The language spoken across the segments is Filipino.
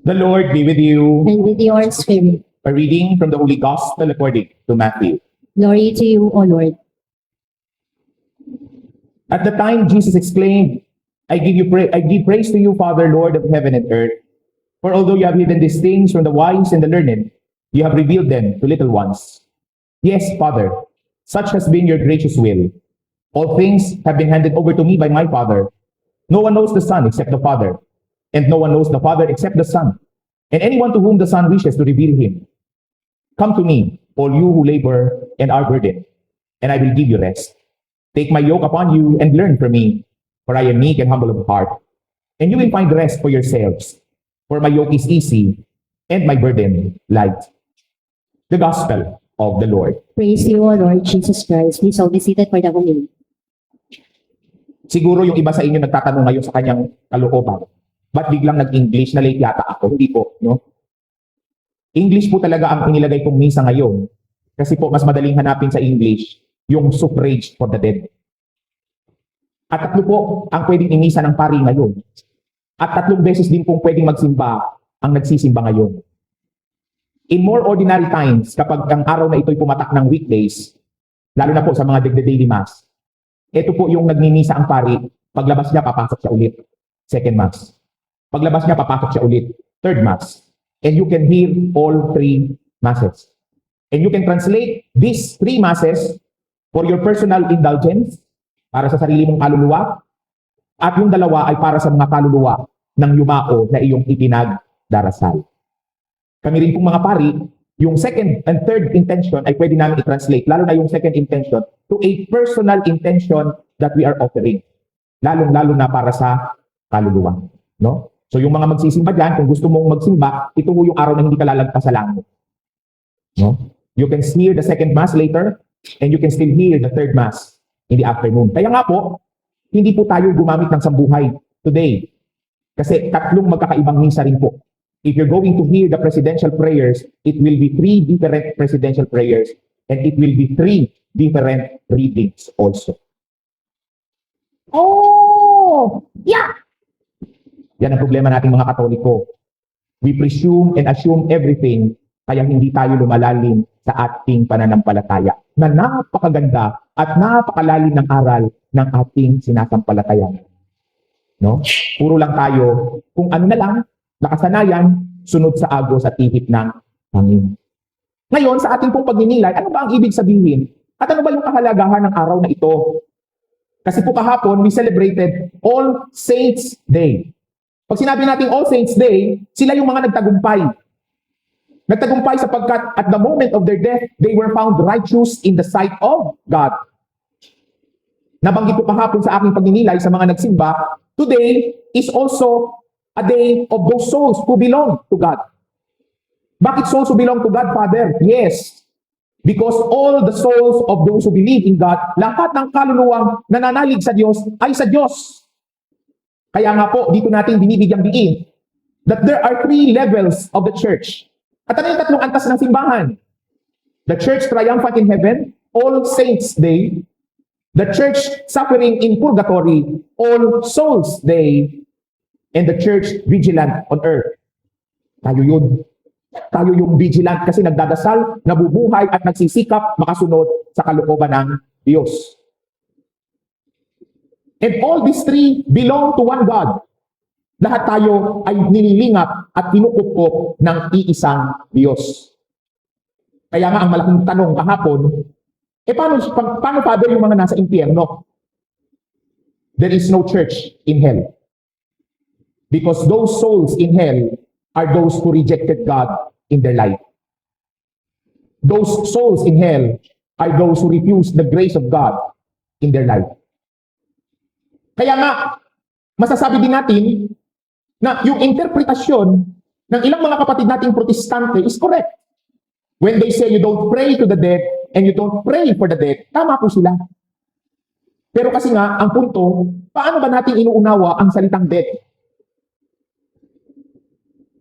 The Lord be with you. and with your spirit. A reading from the Holy Gospel according to Matthew. Glory to you, O Lord. At the time, Jesus exclaimed, I give praise to you, Father, Lord of heaven and earth. For although you have hidden these things from the wise and the learned, you have revealed them to little ones. Yes, Father, such has been your gracious will. All things have been handed over to me by my Father. No one knows the Son except the Father, and no one knows the Father except the Son, and anyone to whom the Son wishes to reveal him. Come to me, all you who labor and are burdened, and I will give you rest. Take my yoke upon you and learn from me, for I am meek and humble of heart, and you will find rest for yourselves. For my yoke is easy, and my burden light. The Gospel of the Lord. Praise you, O Lord Jesus Christ. Please all be seated for the homily. Siguro yung iba sa inyo nagtatanong ngayon sa kanyang kalooban, ba't biglang nag-English? Na late yata ako. Hindi po, no? English po talaga ang inilagay kong misa ngayon. Kasi po, mas madaling hanapin sa English yung suffrage for the dead. At tatlo po ang pwedeng imisa ng pari ngayon. At 3 beses din pong pwedeng magsimba ang nagsisimba ngayon. In more ordinary times, kapag ang araw na ito'y pumatak ng weekdays, lalo na po sa mga daily mass, ito po yung nagmimisa ang pari, paglabas niya, papasok siya ulit. Second mass. Paglabas niya, papasok siya ulit. Third mass. And you can hear all 3 masses. And you can translate these 3 masses for your personal indulgence, para sa sarili mong kaluluwa, at yung dalawa ay para sa mga kaluluwa ng yumao na iyong ipinagdarasal. Kami rin pong mga pari, yung second and third intention ay pwede namin i-translate, lalo na yung second intention, to a personal intention that we are offering. Lalong-lalo na para sa kaluluwa. No? So yung mga magsisimba dyan, kung gusto mong magsimba, ito mo yung araw na hindi ka lalagpas sa langit. No? You can hear the second mass later, and you can still hear the third mass in the afternoon. Kaya nga po, hindi po tayo gumamit ng sambuhay today. Kasi 3 magkakaibang misa rin po. If you're going to hear the presidential prayers, it will be 3 different presidential prayers, and it will be 3 different readings also. Oh! Yeah! Yan ang problema nating mga Katoliko. We presume and assume everything, kaya hindi tayo lumalalim sa ating pananampalataya na napakaganda at napakalalim ng aral ng ating sinasampalatayan. No? Puro lang tayo kung ano na lang, nakasanayan, sunod sa agos at ihip ng hangin. Ngayon, sa ating pong pagninilay, ano ba ang ibig sabihin? At ano ba yung kahalagahan ng araw na ito? Kasi po kahapon, we celebrated All Saints Day. Pag sinabi natin All Saints Day, sila yung mga nagtagumpay. Nagtagumpay sapagkat at the moment of their death, they were found righteous in the sight of God. Nabanggit ko kahapon sa aking pagninilay sa mga nagsimba, today is also a day of those souls who belong to God. Bakit souls who belong to God, Father? Yes. Because all the souls of those who believe in God, lahat ng kaluluwang nananalig sa Diyos ay sa Diyos. Kaya nga po, dito natin binibigyang diin that there are 3 levels of the church. At ano yung 3 antas ng simbahan? The church triumphant in heaven, All Saints Day. The church suffering in purgatory, All Souls Day. And the church vigilant on earth. Tayo yun. Tayo yung vigilant kasi nagdadasal, nabubuhay at nagsisikap makasunod sa kalooban ng Diyos. And all these 3 belong to one God. Lahat tayo ay nililingap at kinukupkop ng iisang Diyos. Kaya nga ang malaking tanong kahapon, paano Father yung mga nasa impyerno? There is no church in hell. Because those souls in hell are those who rejected God in their life. Those souls in hell are those who refuse the grace of God in their life. Kaya nga, masasabi din natin na yung interpretasyon ng ilang mga kapatid nating protestante is correct. When they say you don't pray to the dead and you don't pray for the dead, tama po sila. Pero kasi nga, ang punto, paano ba natin inuunawa ang salitang dead?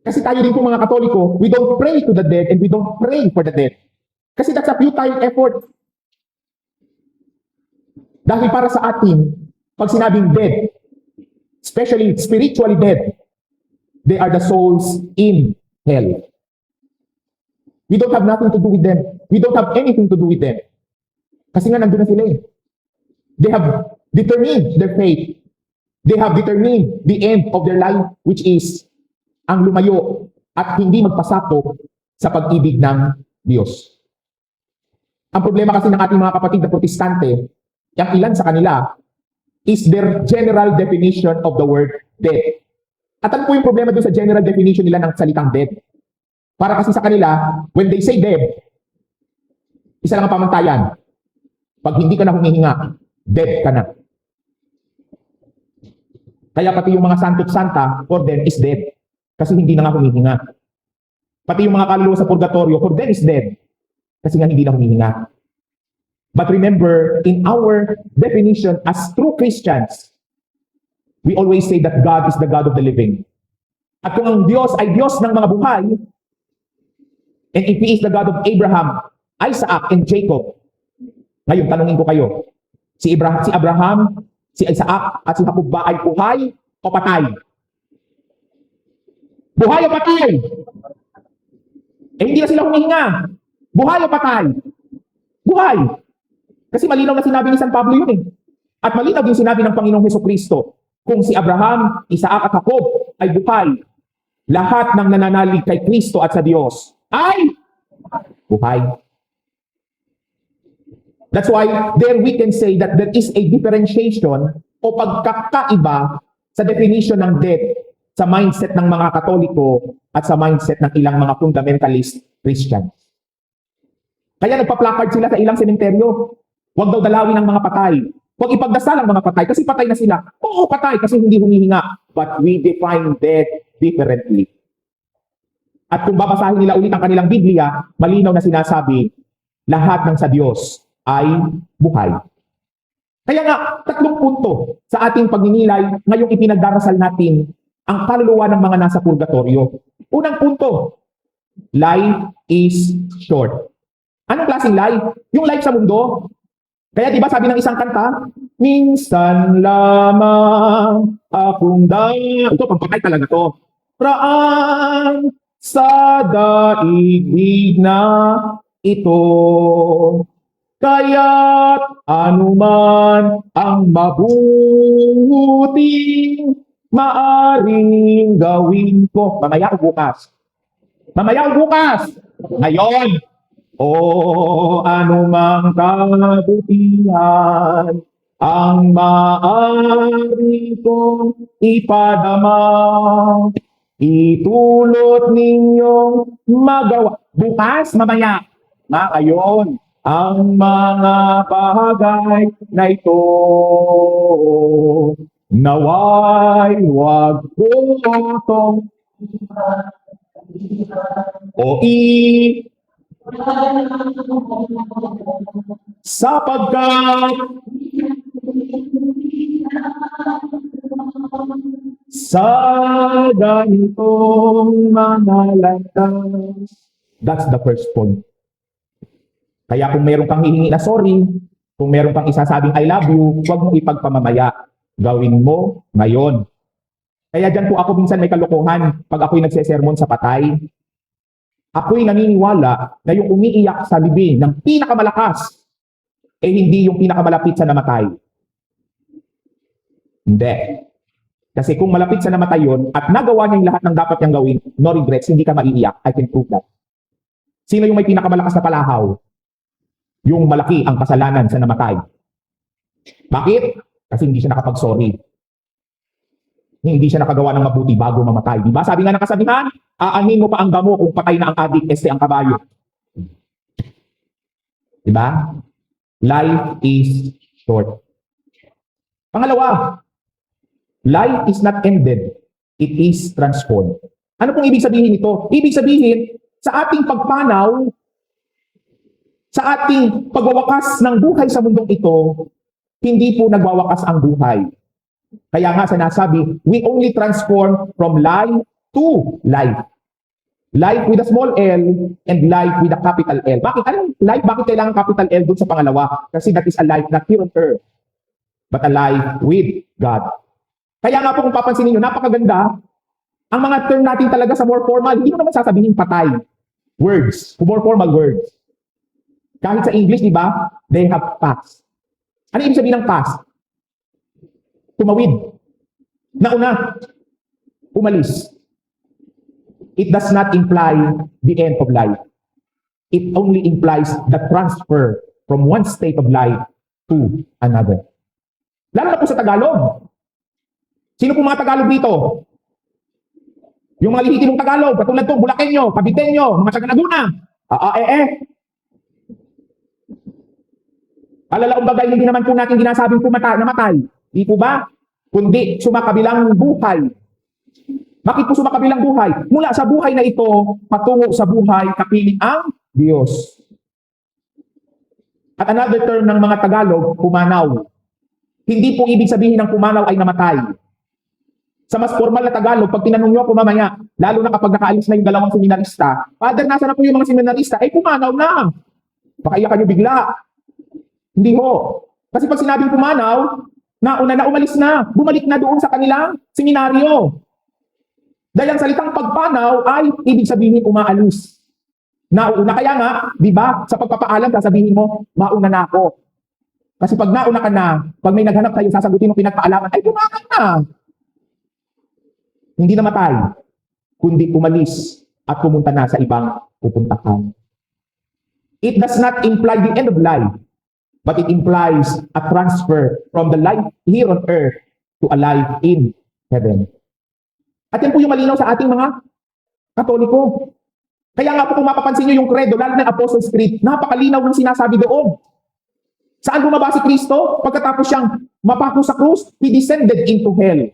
Kasi tayo din po mga Katoliko, we don't pray to the dead and we don't pray for the dead. Kasi that's a futile effort. Dahil para sa atin, pag sinabing dead, especially spiritually dead, They are the souls in hell. We don't have nothing to do with them. We don't have anything to do with them. Kasi nga nandun na sila eh. They have determined their fate. They have determined the end of their life, which is ang lumayo at hindi magpasakop sa pag-ibig ng Diyos. Ang problema kasi ng ating mga kapatid na protestante, yung ilan sa kanila, is their general definition of the word dead. At ano po yung problema doon sa general definition nila ng salitang dead? Para kasi sa kanila, when they say dead, isa lang ang pamantayan. Pag hindi ka na humihinga, dead ka na. Kaya pati yung mga santo't santa, for them is dead. Kasi hindi na nga humihinga. Pati yung mga kaluluwa sa purgatorio, for them is dead. Kasi nga hindi na humihinga. But remember, in our definition as true Christians, we always say that God is the God of the living. At kung ang Diyos ay Diyos ng mga buhay, and if He is the God of Abraham, Isaac, and Jacob, ngayon tanungin ko kayo, si Abraham, si Isaac, at si Jacob ba ay buhay o patay? Buhay o patay? Eh hindi na sila humihinga. Buhay o patay? Buhay. Kasi malinaw na sinabi ni San Pablo yun eh. At malinaw din sinabi ng Panginoong Hesukristo, kung si Abraham, Isaac at Jacob ay buhay, lahat ng nananalig kay Kristo at sa Diyos ay buhay. That's why there we can say that there is a differentiation o pagkakaiba sa definition ng death sa mindset ng mga Katoliko at sa mindset ng ilang mga fundamentalist Christians. Kaya nagpa-placard sila sa ilang sementeryo. Huwag daw dalawin ang mga patay. Huwag ipagdasal ang mga patay kasi patay na sila. Oo, patay kasi hindi humihinga. But we define death differently. At kung babasahin nila ulit ang kanilang Biblia, malinaw na sinasabi, lahat ng sa Diyos ay buhay. Kaya nga, 3 punto sa ating pagninilay ngayong ipinagdarasal natin ang kaluluwa ng mga nasa purgatorio. Unang punto, life is short. Anong klaseng life? Yung life sa mundo. Kaya diba sabi ng isang kanta, minsan lamang akong ito, pampatay talaga to. Raan sa daigdig na ito. Kaya't anuman ang mabuting maaring gawin ko. Mamaya o bukas? Mamaya o bukas? Ngayon. O anumang kabutihan ang maaari kong ipadama, itulot ninyong magawa. Bukas, mamaya, ngayon, ang mga bagay na ito, naway wag kong o sapagkat sa ganitong mga landas. That's the first point. Kaya kung meron kang hihingi na sorry, kung meron kang isasabing I love you, huwag mong ipagpamamaya. Gawin mo ngayon. Kaya dyan po ako minsan may kalokohan pag ako'y nagsesermon sa patay. Ako'y naniniwala na yung umiiyak sa libing ng pinakamalakas, eh hindi yung pinakamalapit sa namatay. Hindi. Kasi kung malapit sa namatay yun, at nagawa niya yung lahat ng dapat niyang gawin, no regrets, hindi ka maiiyak. I can prove that. Sino yung may pinakamalakas na palahaw? Yung malaki ang kasalanan sa namatay. Bakit? Kasi hindi siya nakapag-sorry. Hindi siya nakagawa ng mabuti bago mamatay. Diba? Sabi nga ng kasabihan, aanhin mo pa ang damo kung patay na ang adik, este ang kabayo. Diba? Life is short. Pangalawa, life is not ended. It is transformed. Ano pong ibig sabihin nito? Ibig sabihin, sa ating pagpanaw, sa ating pagwawakas ng buhay sa mundong ito, hindi po nagwawakas ang buhay. Kaya nga sinasabi, we only transform from life to life. Life with a small L and life with a capital L. Bakit? Anong life? Bakit kailangan capital L dun sa pangalawa? Kasi that is a life not here on earth, but a life with God. Kaya nga po kung papansinin nyo, napakaganda. Ang mga term natin talaga sa more formal, hindi mo naman sasabihin patay. Words, more formal words. Kahit sa English, di ba? They have passed. Ano ibig sabihin ng past? Tumawid. Nauna. Umalis. It does not imply the end of life. It only implies the transfer from one state of life to another. Lalo na po sa Tagalog. Sino po mga Tagalog dito? Yung mga lihitimong Tagalog, katulad to, Bulakenyo, Caviteño, mga taga Laguna. Alalaong bagay, hindi naman po natin ginasabing namatay. Di po ba? Kundi sumakabilang buhay. Bakit po sumakabilang buhay? Mula sa buhay na ito, patungo sa buhay kapiling ang Diyos. At another term ng mga Tagalog, pumanaw. Hindi po ibig sabihin ng pumanaw ay namatay. Sa mas formal na Tagalog, pag tinanong nyo ako mamaya, lalo na kapag nakaalis na yung dalawang seminarista, Father, nasa na po yung mga seminarista? Eh, pumanaw na. Baka iyakan nyo bigla. Hindi ho. Kasi pag sinabing pumanaw, nauna na umalis na, bumalik na doon sa kanilang seminaryo. Dahil ang salitang pagpanaw ay ibig sabihin umaalis. Nauna kaya nga, di ba, sa pagpapaalam, sasabihin mo, mauna na ako. Kasi pag nauna ka na, pag may naghanap tayo, sasagutin mo pinagpaalaman, ay pumanaw na. Hindi namatay, kundi umalis at pumunta na sa ibang pupuntahan. It does not imply the end of life, but it implies a transfer from the life here on earth to a life in heaven. At yan po yung malinaw sa ating mga Katoliko. Kaya nga po kung mapapansin nyo yung credo, lalo ng Apostles' Creed, napakalinaw ng sinasabi doon. Saan bumaba si Kristo? Pagkatapos siyang mapako sa krus, He descended into hell.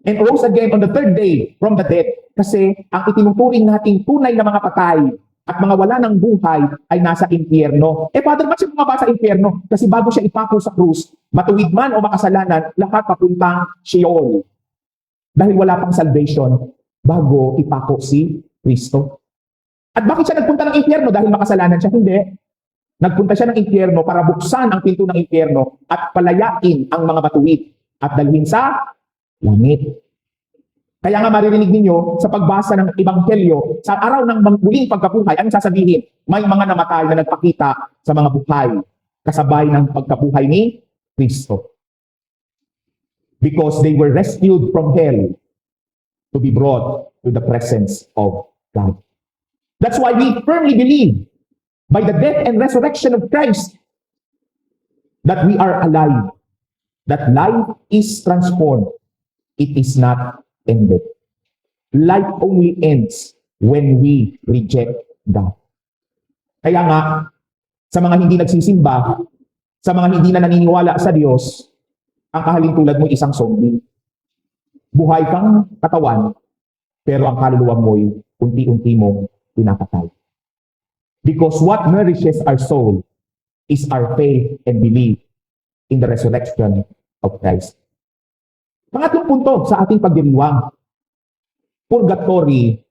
And rose again on the third day from the dead. Kasi ang itinuturing nating tunay na mga patay at mga wala ng buhay ay nasa impyerno. Father, bakit siya bumaba sa impyerno? Kasi bago siya ipako sa krus, matuwid man o makasalanan, lahat papuntang Sheol. Dahil wala pang salvation bago ipako si Kristo. At bakit siya nagpunta ng impyerno? Dahil makasalanan siya? Hindi. Nagpunta siya ng impyerno para buksan ang pinto ng impyerno at palayain ang mga matuwid at dalhin sa langit. Kaya nga maririnig ninyo sa pagbasa ng Ebanghelyo, sa araw ng muling pagkabuhay, anong sasabihin? May mga namatay na nagpakita sa mga buhay, kasabay ng pagkabuhay ni Kristo. Because they were rescued from hell to be brought to the presence of God. That's why we firmly believe by the death and resurrection of Christ that we are alive, that life is transformed. It is not ended. Life only ends when we reject God. Kaya nga, sa mga hindi nagsisimba, sa mga hindi na naniniwala sa Diyos, ang kahalintulad mo isang zombie. Buhay kang katawan, pero ang kaluluwa mo'y unti-unti mong pinapatay. Because what nourishes our soul is our faith and belief in the resurrection of Christ. Pangatlong punto sa ating pagdiriwang, purgatory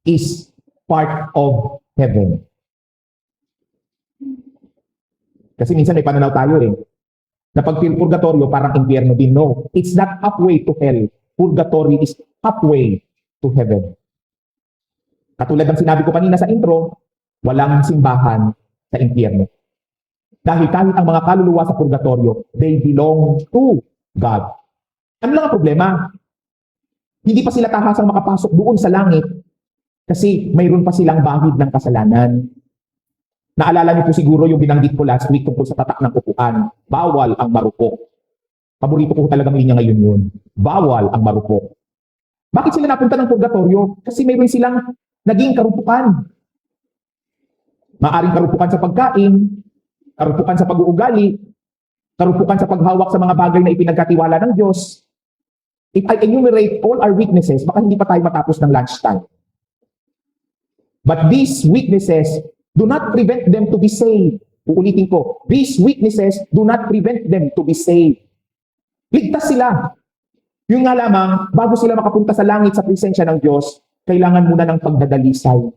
is part of heaven. Kasi minsan may pananaw tayo na pag purgatorio parang impyerno din. No, it's not halfway to hell. Purgatory is halfway to heaven. Katulad ng sinabi ko kanina sa intro, walang simbahan sa impyerno. Dahil kahit ang mga kaluluwa sa purgatorio, they belong to God. Ano lang ang problema? Hindi pa sila tahasang makapasok doon sa langit kasi mayroon pa silang bahid ng kasalanan. Naalala niyo po siguro yung binanggit ko last week tungkol sa tatak ng upuan. Bawal ang marupok. Paborito ko talagang linya ngayon yun. Bawal ang marupok. Bakit sila napunta ng purgatorio? Kasi mayroon silang naging karupukan. Maaring karupukan sa pagkain, karupukan sa pag-uugali, karupukan sa paghawak sa mga bagay na ipinagkatiwala ng Diyos. If I enumerate all our weaknesses, baka hindi pa tayo matapos ng lunchtime. But these weaknesses do not prevent them to be saved. Uulitin ko, these weaknesses do not prevent them to be saved. Ligtas sila. Yung nga lamang, bago sila makapunta sa langit sa presensya ng Diyos, kailangan muna ng pagdadalisay.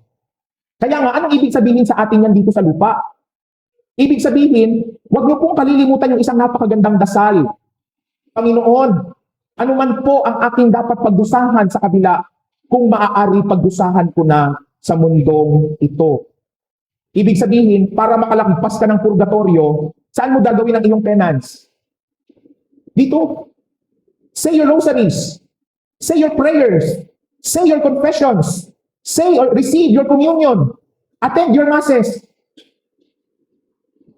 Kaya nga, anong ibig sabihin sa atin yan dito sa lupa? Ibig sabihin, huwag niyo pong kalilimutan yung isang napakagandang dasal. Panginoon, Ano man po ang aking dapat pagdusahan sa kabila, kung maaari pagdusahan ko na sa mundong ito. Ibig sabihin, para makalagpas ka ng purgatorio, saan mo gagawin ang iyong penance? Dito. Say your rosaries. Say your prayers. Say your confessions. Say or receive your communion. Attend your masses.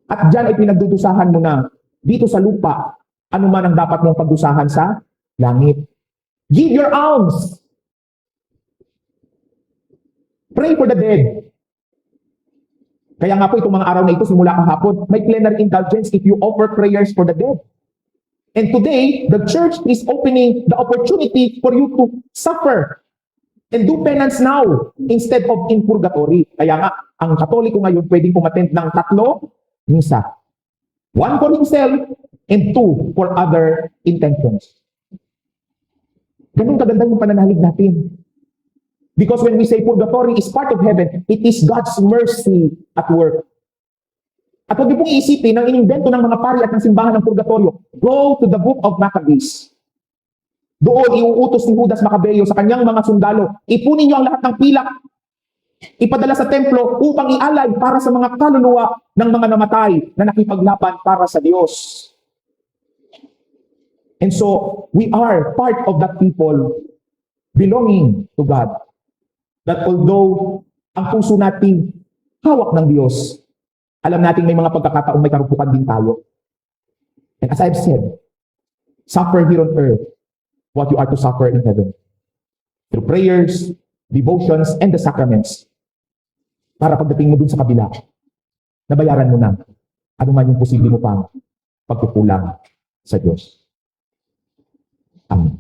At dyan ay pinagdudusahan mo na dito sa lupa, ano man ang dapat mong pagdusahan sa langit. Give your alms. Pray for the dead. Kaya nga po itong mga araw na ito, simula kahapon, may plenary indulgence if you offer prayers for the dead. And today, the church is opening the opportunity for you to suffer and do penance now instead of in purgatory. Kaya nga, ang Katoliko ngayon pwedeng pumattend ng 3 misa. 1 for himself and 2 for other intentions. Ganun kaganda yung pananalig natin. Because when we say purgatory is part of heaven, it is God's mercy at work. At huwag niyo pong iisipin ang inimbento ng mga pari at ng simbahan ng purgatorio. Go to the book of Maccabees. Doon, iuutos ni Judas Maccabeo sa kanyang mga sundalo. Ipunin niyo ang lahat ng pilak. Ipadala sa templo upang ialay para sa mga kaluluwa ng mga namatay na nakipaglaban para sa Diyos. And so, we are part of that people belonging to God. That although ang puso natin hawak ng Diyos, alam natin may mga pagkakataong may karupukan din tayo. And as I've said, suffer here on earth what you are to suffer in heaven. Through prayers, devotions, and the sacraments. Para pagdating mo dun sa kabila, nabayaran mo na ano man yung posible mo pang pagkukulang sa Diyos. Amen.